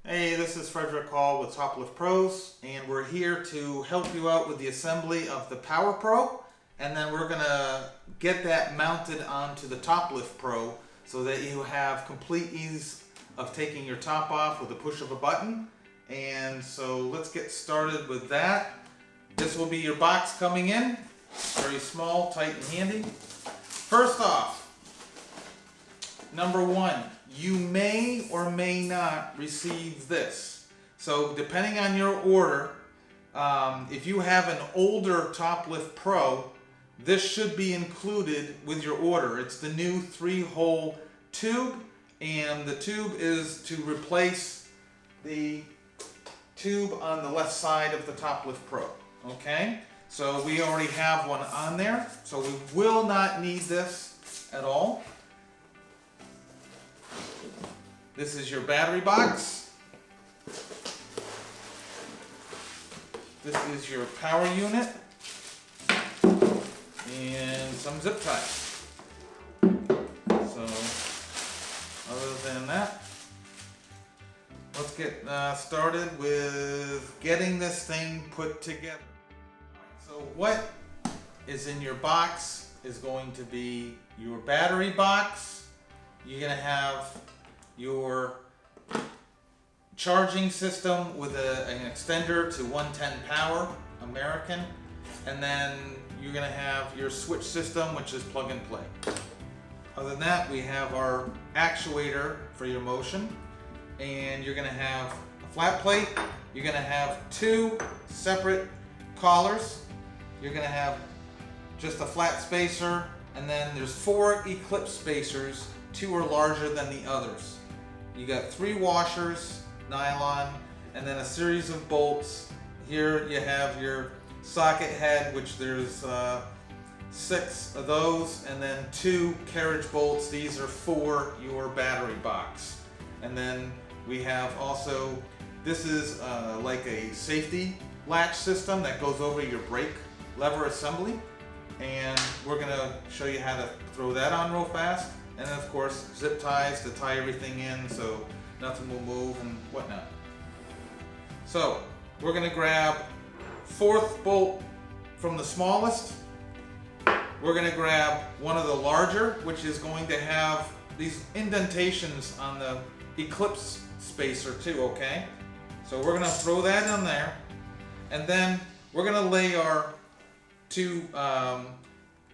Hey, this is Frederick Hall with TopLift Pros, and we're here to help you out with the assembly of the PowerPro, and then we're gonna get that mounted onto the TopLift Pro so that you have complete ease of taking your top off with the push of a button. And so let's get started with that. This will be your box coming in, very small, tight, and handy. First off, number one, you may or may not receive this. So depending on your order, if you have an older TopLift Pro, this should be included with your order. It's the new 3-hole tube, and the tube is to replace the tube on the left side of the TopLift Pro. Okay, so we already have one on there, so we will not need this at all. This is your battery box. This is your power unit and some zip ties. So other than that, let's get started with getting this thing put together. So what is in your box is going to be your battery box. You're going to have your charging system with an extender to 110 power American, and then you're going to have your switch system, which is plug and play. Other than that, we have our actuator for your motion, and you're going to have a flat plate. You're going to have 2 separate collars. You're going to have just a flat spacer, and then there's 4 eclipse spacers. 2 are larger than the others. You got 3 washers, nylon, and then a series of bolts. Here you have your socket head, which there's 6 of those, and then 2 carriage bolts. These are for your battery box. And then we have also, this is like a safety latch system that goes over your brake lever assembly. And we're gonna show you how to throw that on real fast. And then of course, zip ties to tie everything in so nothing will move and whatnot. So we're gonna grab 4th bolt from the smallest. We're gonna grab one of the larger, which is going to have these indentations on the eclipse spacer too, okay? So we're gonna throw that in there, and then we're gonna lay our 2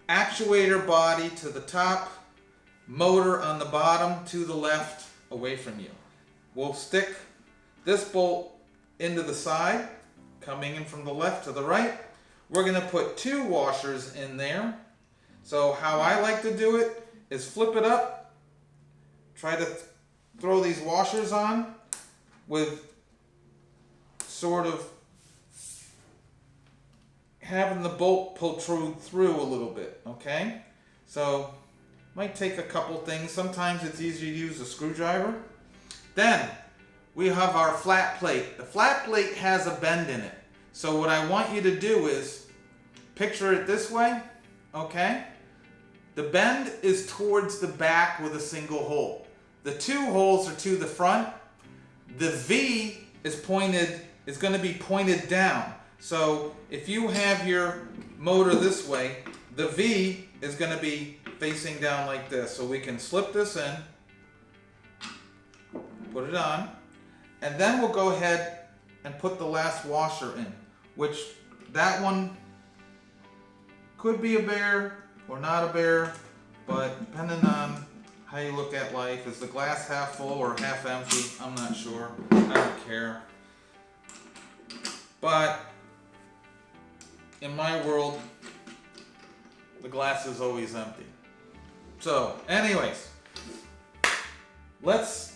actuator body to the top, motor on the bottom to the left away from you. We'll stick this bolt into the side, coming in from the left to the right. We're gonna put 2 washers in there. So how I like to do it is flip it up, try to throw these washers on with sort of having the bolt protrude through a little bit, okay? So might take a couple things. Sometimes it's easier to use a screwdriver. Then we have our flat plate. The flat plate has a bend in it. So what I want you to do is picture it this way, okay? The bend is towards the back with a single hole. The 2 holes are to the front. The V is going to be pointed down. So if you have your motor this way, the V is going to be facing down like this. So we can slip this in, put it on, and then we'll go ahead and put the last washer in, which that one could be a bear or not a bear, but depending on how you look at life. Is the glass half full or half empty? I'm not sure. I don't care. But in my world, the glass is always empty. So anyways,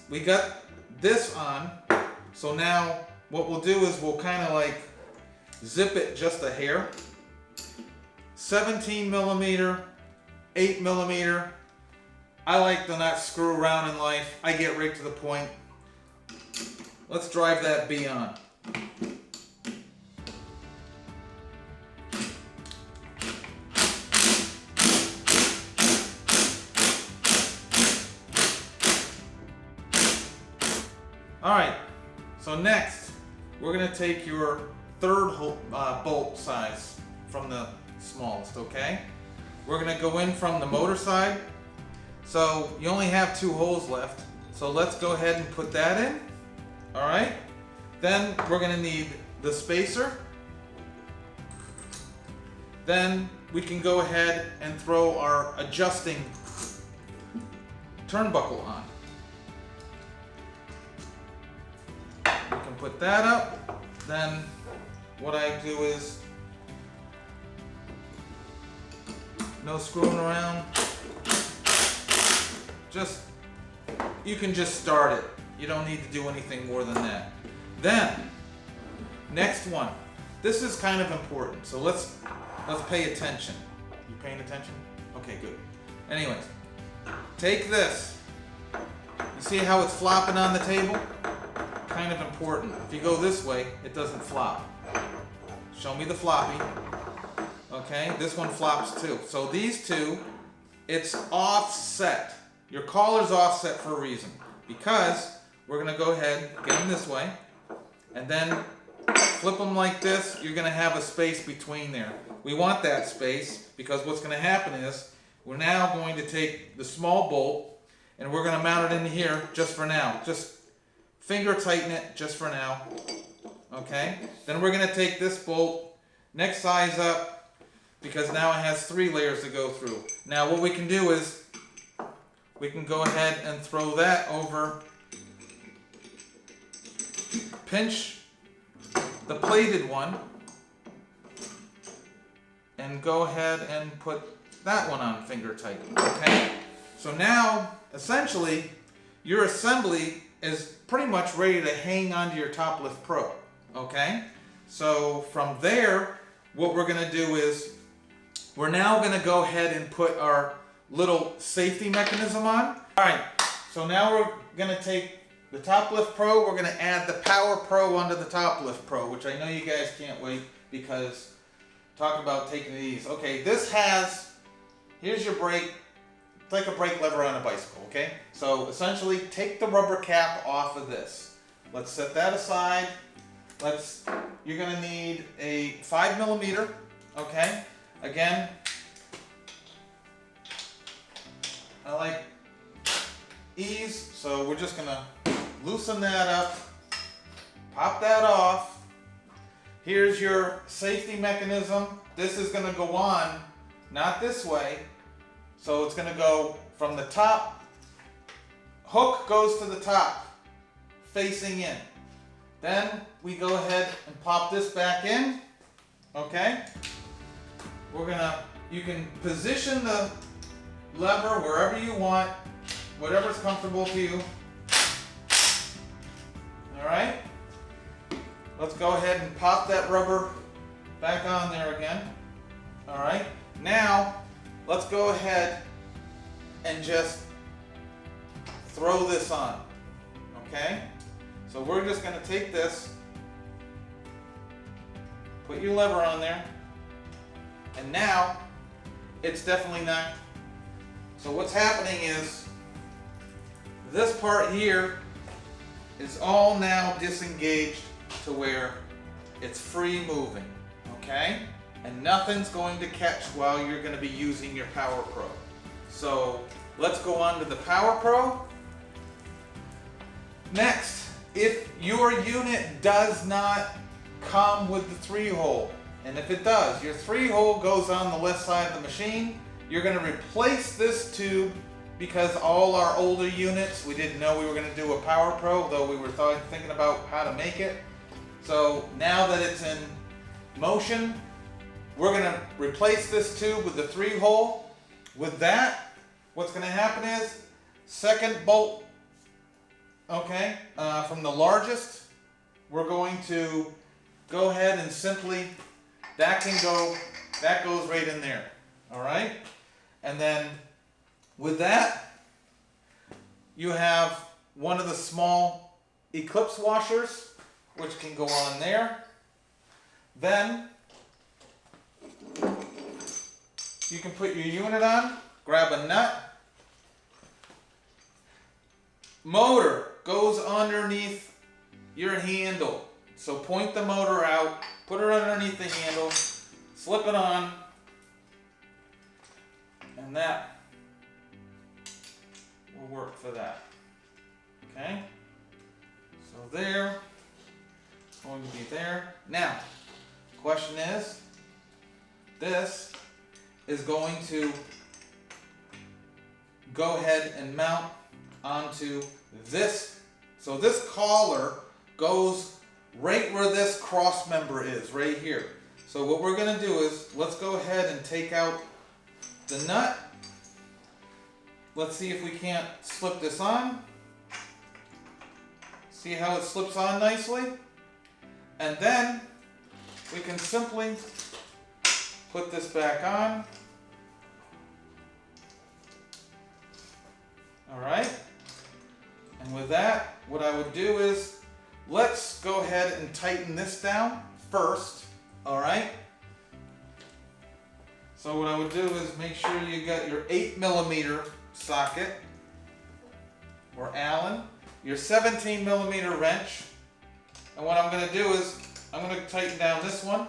we got this on. So now what we'll do is we'll kind of like zip it just a hair. 17 millimeter, 8 millimeter. I like to not screw around in life. I get right to the point. Let's drive that B on. All right, So next, we're gonna take your third bolt size from the smallest, okay? We're gonna go in from the motor side. So you only have 2 holes left. So let's go ahead and put that in, all right? Then we're gonna need the spacer. Then we can go ahead and throw our adjusting turnbuckle on. We can put that up. Then what I do is no screwing around. You can just start it. You don't need to do anything more than that. Then, next one. This is kind of important, so let's pay attention. You paying attention? Okay, good. Anyways, take this. You see how it's flopping on the table? Kind of important. If you go this way, it doesn't flop. Show me the floppy. Okay, this one flops too. So these two, it's offset. Your collar's offset for a reason. Because we're gonna go ahead, get them this way, and then flip them like this. You're gonna have a space between there. We want that space because what's gonna happen is we're now going to take the small bolt and we're gonna mount it in here just for now. Just finger tighten it just for now. Okay? Then we're gonna take this bolt, next size up, because now it has 3 layers to go through. Now what we can do is we can go ahead and throw that over, pinch the plated one, and go ahead and put that one on finger tight, okay? So now, essentially, your assembly is pretty much ready to hang onto your TopLift Pro, okay? So from there, what we're gonna do is, we're now gonna go ahead and put our little safety mechanism on. All right, so now we're gonna take the TopLift Pro, we're gonna add the PowerPro onto the TopLift Pro, which I know you guys can't wait because talk about taking these. Okay, this has, here's your brake, it's like a brake lever on a bicycle, okay? So essentially take the rubber cap off of this. Let's set that aside. You're gonna need a 5mm, okay? Again, I like ease, so we're just gonna loosen that up, pop that off. Here's your safety mechanism. This is gonna go on, not this way. So it's gonna go from the top, hook goes to the top, facing in. Then we go ahead and pop this back in, okay? You can position the lever wherever you want, whatever's comfortable to you. All right? Let's go ahead and pop that rubber back on there again. All right? Now, let's go ahead and just throw this on, okay? So we're just gonna take this, put your lever on there, and now it's definitely not. So what's happening is this part here is all now disengaged to where it's free moving, okay? And nothing's going to catch while you're going to be using your PowerPro. So let's go on to the PowerPro. Next, if your unit does not come with the 3-hole, and if it does, your 3-hole goes on the left side of the machine, you're going to replace this tube because all our older units, we didn't know we were going to do a PowerPro, though we were thinking about how to make it. So now that it's in motion, we're going to replace this tube with the 3-hole. With that, what's going to happen is, second bolt, okay, from the largest, we're going to go ahead and simply, that goes right in there, all right? And then with that, you have one of the small eclipse washers, which can go on there. Then you can put your unit on, grab a nut. Motor goes underneath your handle. So point the motor out, put it underneath the handle, slip it on, and that will work for that. Okay? So there, going to be there. Now, question is, this is going to go ahead and mount onto this. So this collar goes right where this cross member is, right here. So what we're going to do is, let's go ahead and take out the nut. Let's see if we can't slip this on. See how it slips on nicely? And then we can simply put this back on. All right. And with that, what I would do is, let's go ahead and tighten this down first. All right. So what I would do is make sure you got your 8mm socket or Allen, your 17mm wrench. And what I'm going to do is, I'm going to tighten down this one.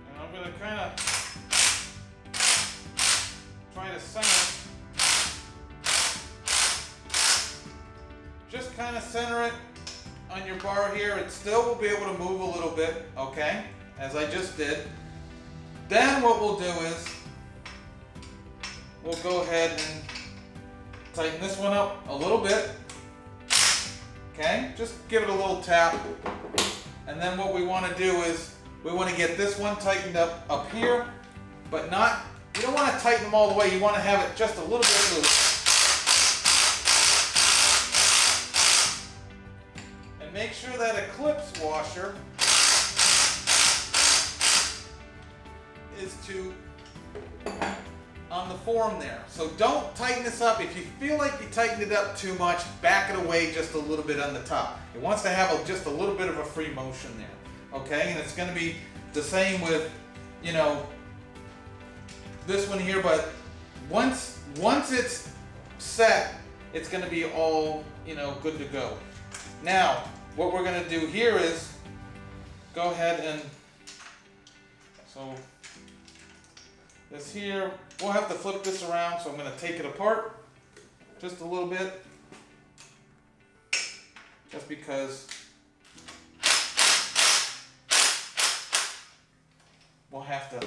And I'm going to kind of try to center. Just kind of center it on your bar here. It still will be able to move a little bit, okay, as I just did. Then what we'll do is, we'll go ahead and tighten this one up a little bit. Okay, just give it a little tap. And then what we want to do is, we want to get this one tightened up here, but not, you don't want to tighten them all the way. You want to have it just a little bit loose. And make sure that eclipse washer is on the form there. So don't tighten this up. If you feel like you tightened it up too much, back it away just a little bit on the top. It wants to have just a little bit of a free motion there. Okay, and it's going to be the same with, you know, this one here, but once it's set, it's going to be all, you know, good to go. Now, what we're going to do here is go ahead and, so this here, we'll have to flip this around, so I'm going to take it apart just a little bit, just because we'll have to,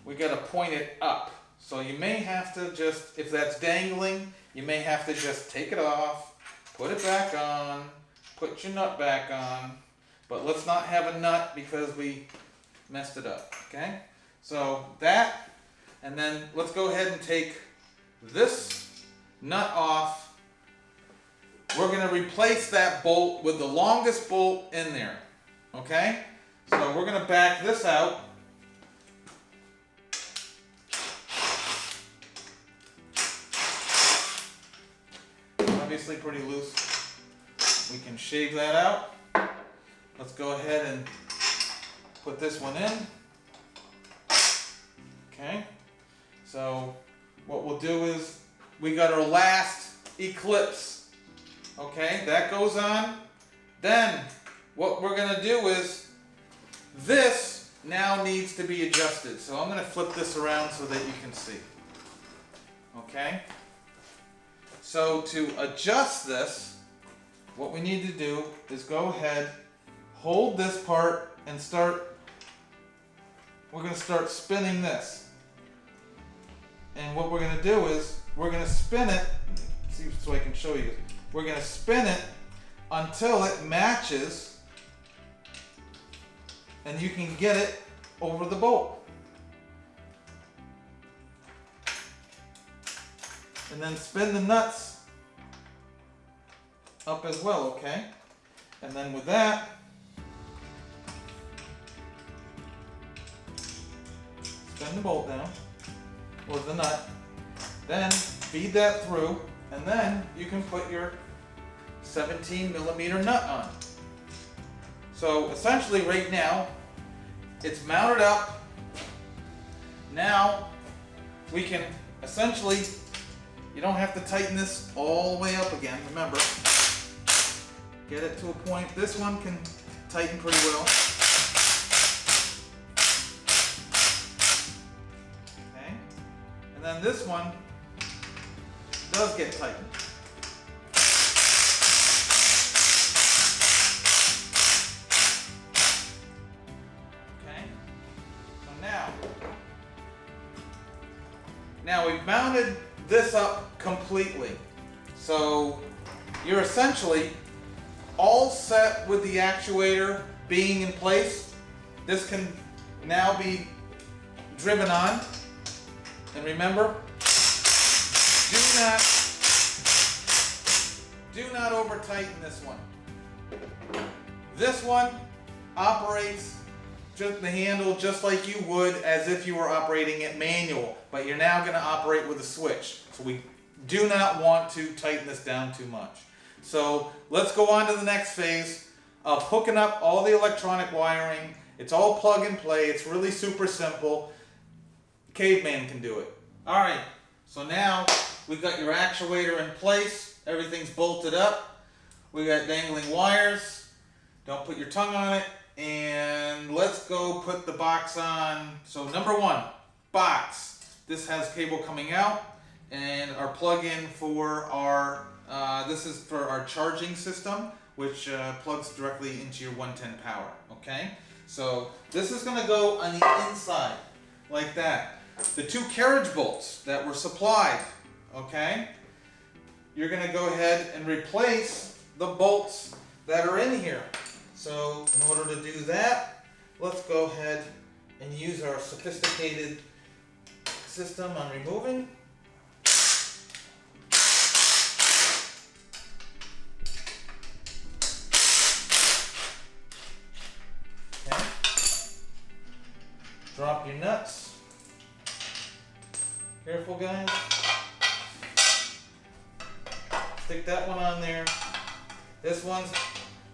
we got to point it up. So you may have to just, if that's dangling, you may have to just take it off, put it back on, put your nut back on, but let's not have a nut because we messed it up, okay? So that, and then let's go ahead and take this nut off. We're going to replace that bolt with the longest bolt in there, okay? So we're going to back this out. Obviously pretty loose. We can shave that out. Let's go ahead and put this one in. Okay, so what we'll do is, we got our last eclipse. Okay, that goes on. Then what we're going to do is, this now needs to be adjusted. So I'm going to flip this around so that you can see. Okay, so to adjust this, what we need to do is go ahead, hold this part, and we're going to start spinning this. And what we're going to do is, we're going to spin it, see so I can show you. We're going to spin it until it matches, and you can get it over the bolt. And then spin the nuts up as well, okay? And then with that, spin the bolt down, or the nut, then feed that through, and then you can put your 17mm nut on. So essentially right now, it's mounted up. Now, we can essentially, you don't have to tighten this all the way up again, remember. Get it to a point. This one can tighten pretty well. Okay. And then this one does get tightened. Okay. So now we've mounted this up completely. So you're essentially all set with the actuator being in place. This can now be driven on. And remember, do not over tighten this one. This one operates just the handle just like you would as if you were operating it manual, but you're now going to operate with a switch. So we do not want to tighten this down too much. So let's go on to the next phase of hooking up all the electronic wiring. It's all plug and play. It's really super simple. Caveman can do it. All right, so now we've got your actuator in place. Everything's bolted up. We got dangling wires. Don't put your tongue on it. And let's go put the box on. So number one, box. This has cable coming out and our plug-in for our this is for our charging system, which plugs directly into your 110 power, okay? So this is gonna go on the inside, like that. The two carriage bolts that were supplied, okay? You're gonna go ahead and replace the bolts that are in here. So in order to do that, let's go ahead and use our sophisticated system on removing. Drop your nuts. Careful, guys. Stick that one on there. This one's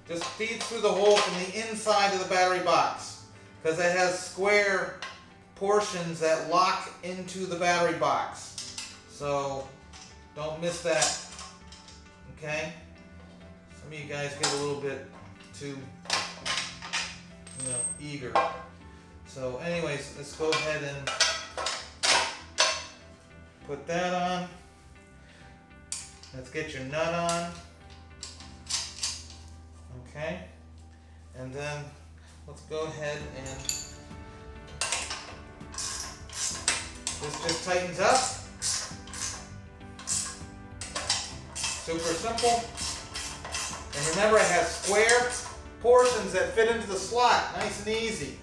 just feeds through the hole from the inside of the battery box because it has square portions that lock into the battery box. So don't miss that. Okay? Some of you guys get a little bit too, eager. So anyways, let's go ahead and put that on. Let's get your nut on. Okay. And then let's go ahead and this just tightens up. Super simple. And remember, it has square portions that fit into the slot. Nice and easy.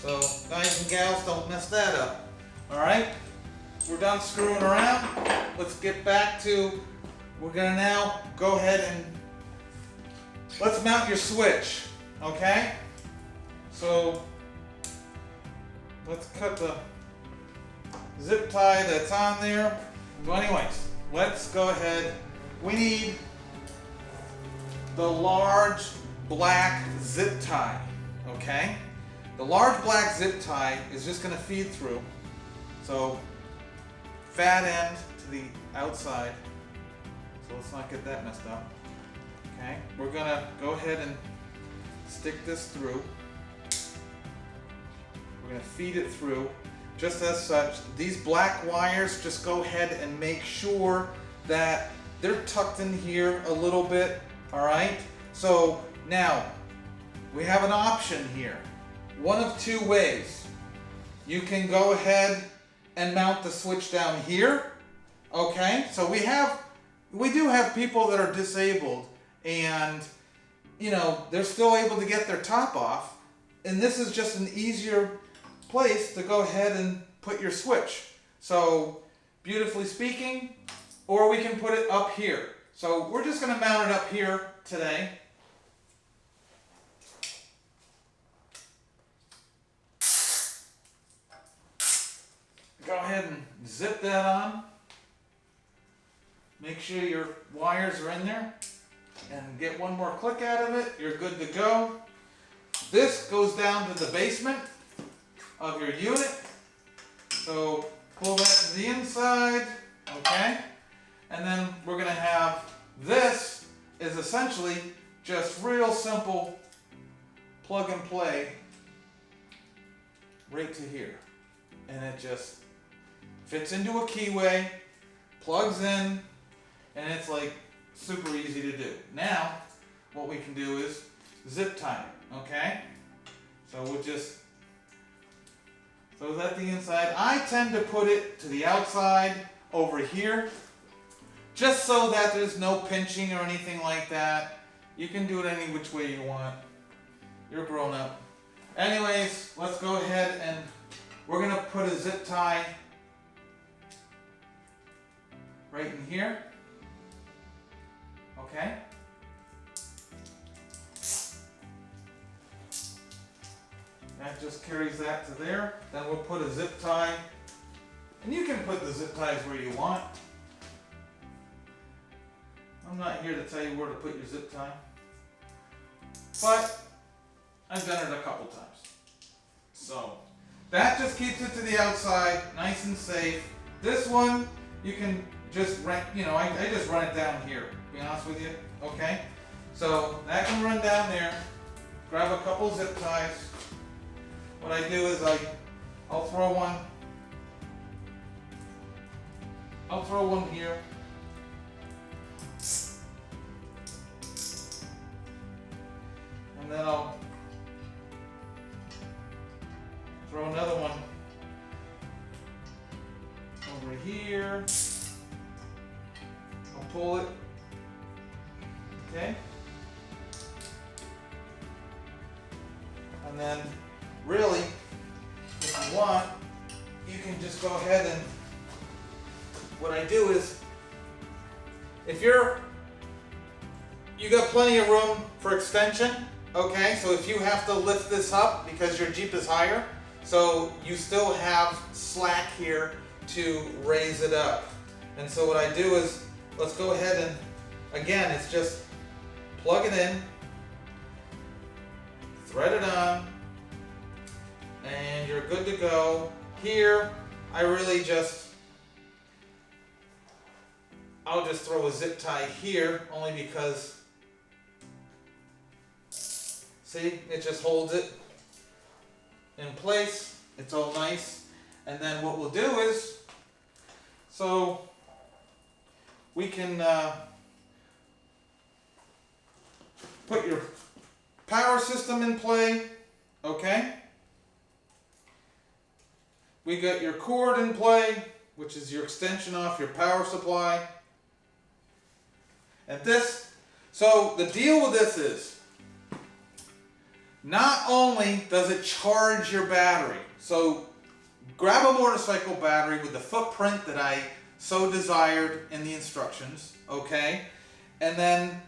So guys and gals, don't mess that up. All right, we're done screwing around. Let's get back to, we're gonna now go ahead and let's mount your switch, okay? So let's cut the zip tie that's on there. So anyways, let's go ahead. We need the large black zip tie, okay? The large black zip tie is just going to feed through. So fat end to the outside. So let's not get that messed up. Okay, we're going to go ahead and stick this through. We're going to feed it through just as such. These black wires, just go ahead and make sure that they're tucked in here a little bit. All right, so now we have an option here. One of two ways. You can go ahead and mount the switch down here. Okay, so we do have people that are disabled and they're still able to get their top off, and this is just an easier place to go ahead and put your switch. So beautifully speaking, or we can put it up here. So we're just going to mount it up here today. Go ahead and zip that on. Make sure your wires are in there. And get one more click out of it. You're good to go. This goes down to the basement of your unit. So Pull that to the inside, okay? And then we're gonna have, this is essentially just real simple plug and play right to here. And it just fits into a keyway, plugs in, and it's like super easy to do. Now, what we can do is zip tie it, okay? So we'll just throw that the inside. I tend to put it to the outside over here, just so that there's no pinching or anything like that. You can do it any which way you want. You're grown up. Anyways, let's go ahead and we're gonna put a zip tie right in here. Okay? That just carries that to there. Then we'll put a zip tie. And you can put the zip ties where you want. I'm not here to tell you where to put your zip tie. But I've done it a couple times. So that just keeps it to the outside, nice and safe. This one, you can just run, I just run it down here, to be honest with you, okay? So that can run down there, grab a couple zip ties. What I do is I'll throw one here. And then I'll throw another one over here. I'll pull it. Okay? And then really, if you want, you can just go ahead and what I do is if you got plenty of room for extension, okay? So if you have to lift this up because your Jeep is higher, so you still have slack here to raise it up. And so what I do is, let's go ahead and, again, it's just plug it in, thread it on, and you're good to go. Here, I'll just throw a zip tie here, only because, see, it just holds it in place. It's all nice. And then what we'll do is, so we can put your power system in play, okay? We got your cord in play, which is your extension off your power supply. And this, so the deal with this is, not only does it charge your battery, so grab a motorcycle battery with the footprint that I so desired in the instructions, okay? And then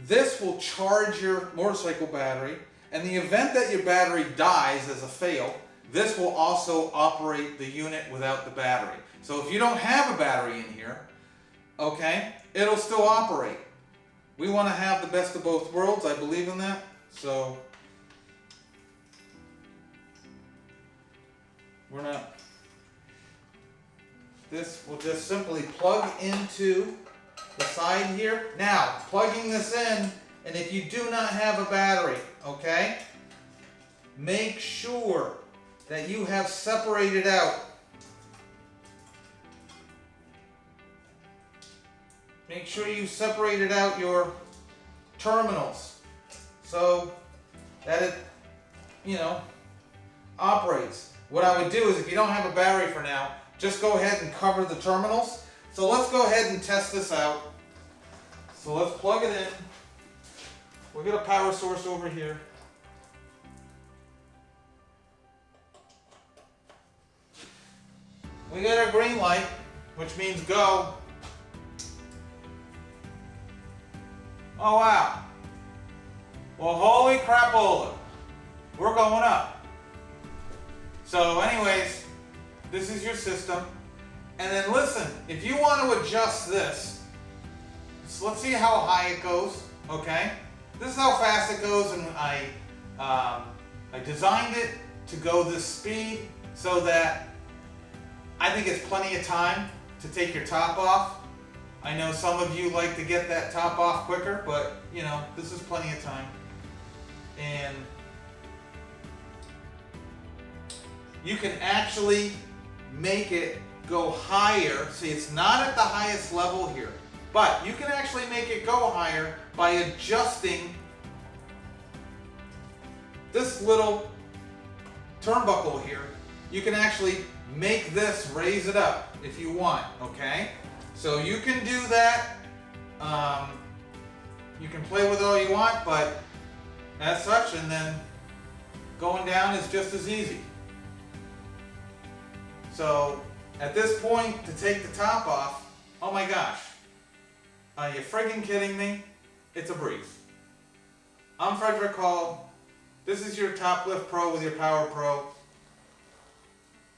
this will charge your motorcycle battery. In the event that your battery dies as a fail, this will also operate the unit without the battery. So if you don't have a battery in here, okay, it'll still operate. We want to have the best of both worlds. I believe in that. So this will just simply plug into the side here. Now, plugging this in, and if you do not have a battery, okay, make sure that you have separated out. Make sure you separated out your terminals so that it, operates. What I would do is, if you don't have a battery for now, just go ahead and cover the terminals. So let's go ahead and test this out. So let's plug it in. We'll get a power source over here. We got our green light, which means go. Oh wow. Well, holy crapola. We're going up. So anyways, this is your system. And then listen, if you want to adjust this, so let's see how high it goes, okay? This is how fast it goes, and I designed it to go this speed so that I think it's plenty of time to take your top off. I know some of you like to get that top off quicker, but you know, this is plenty of time. And you can actually make it go higher. See, it's not at the highest level here, but you can actually make it go higher by adjusting this little turnbuckle here. You can actually make this raise it up if you want, okay? So you can do that. You can play with it all you want, but as such, and then going down is just as easy. So at this point, to take the top off, oh my gosh, are you friggin' kidding me? It's a breeze. I'm Frederick Hall. This is your TopLift Pro with your PowerPro.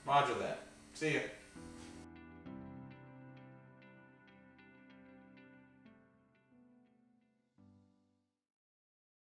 Roger that. See ya.